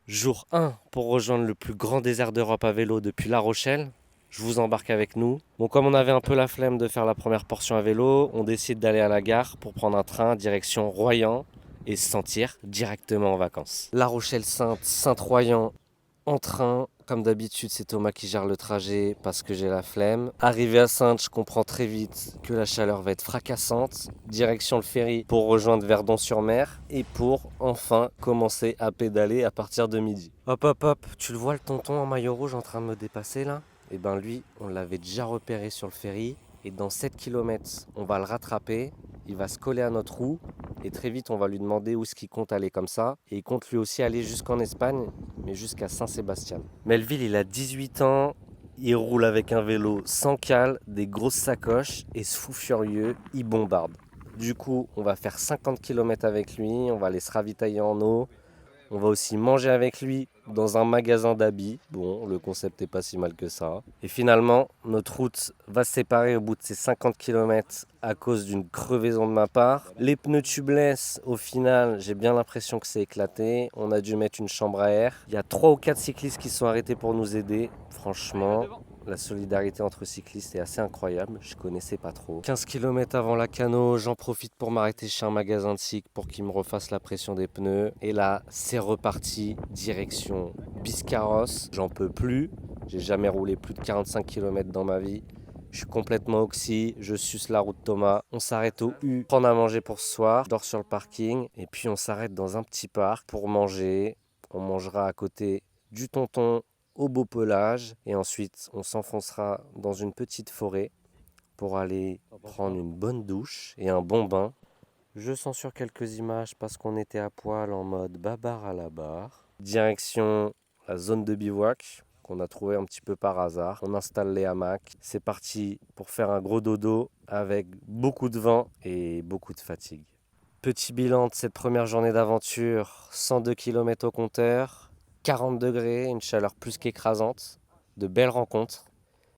Jour 1 pour rejoindre le plus grand désert d'Europe à vélo depuis La Rochelle. Je vous embarque avec nous. Bon, comme on avait un peu la flemme de faire la première portion à vélo, on décide d'aller à la gare pour prendre un train direction Royan et se sentir directement en vacances. La Rochelle-Sainte, Saint-Royan, en train. Comme d'habitude, c'est Thomas qui gère le trajet parce que j'ai la flemme. Arrivé à Sainte, je comprends très vite que la chaleur va être fracassante. Direction le ferry pour rejoindre Verdon-sur-Mer et pour enfin commencer à pédaler à partir de midi. Hop hop hop, tu le vois le tonton en maillot rouge en train de me dépasser là? Eh ben lui, on l'avait déjà repéré sur le ferry et dans 7 km, on va le rattraper. Il va se coller à notre roue et très vite on va lui demander où est-ce qu'il compte aller comme ça. Et il compte lui aussi aller jusqu'en Espagne, mais jusqu'à Saint-Sébastien. Melville, il a 18 ans, il roule avec un vélo sans cale, des grosses sacoches et ce fou furieux, il bombarde. Du coup, on va faire 50 km avec lui, on va aller se ravitailler en eau. On va aussi manger avec lui dans un magasin d'habits. Bon, le concept n'est pas si mal que ça. Et finalement, notre route va se séparer au bout de ces 50 km à cause d'une crevaison de ma part. Les pneus tubeless, au final, j'ai bien l'impression que c'est éclaté. On a dû mettre une chambre à air. Il y a 3 ou 4 cyclistes qui sont arrêtés pour nous aider. Franchement, la solidarité entre cyclistes est assez incroyable, je connaissais pas trop. 15 km avant la Cano, j'en profite pour m'arrêter chez un magasin de cycle pour qu'il me refasse la pression des pneus. Et là, c'est reparti, direction Biscarrosse. J'en peux plus, j'ai jamais roulé plus de 45 km dans ma vie. Je suis complètement oxy, je suce la route Thomas. On s'arrête au U, prendre à manger pour ce soir. Je dors sur le parking et puis on s'arrête dans un petit parc pour manger. On mangera à côté du tonton au beau pelage et ensuite on s'enfoncera dans une petite forêt pour aller prendre une bonne douche et un bon bain. Je censure quelques images parce qu'on était à poil en mode babar à la barre. Direction la zone de bivouac qu'on a trouvé un petit peu par hasard. On installe les hamacs. C'est parti pour faire un gros dodo avec beaucoup de vent et beaucoup de fatigue. Petit bilan de cette première journée d'aventure, 102 km au compteur, 40 degrés, une chaleur plus qu'écrasante, de belles rencontres.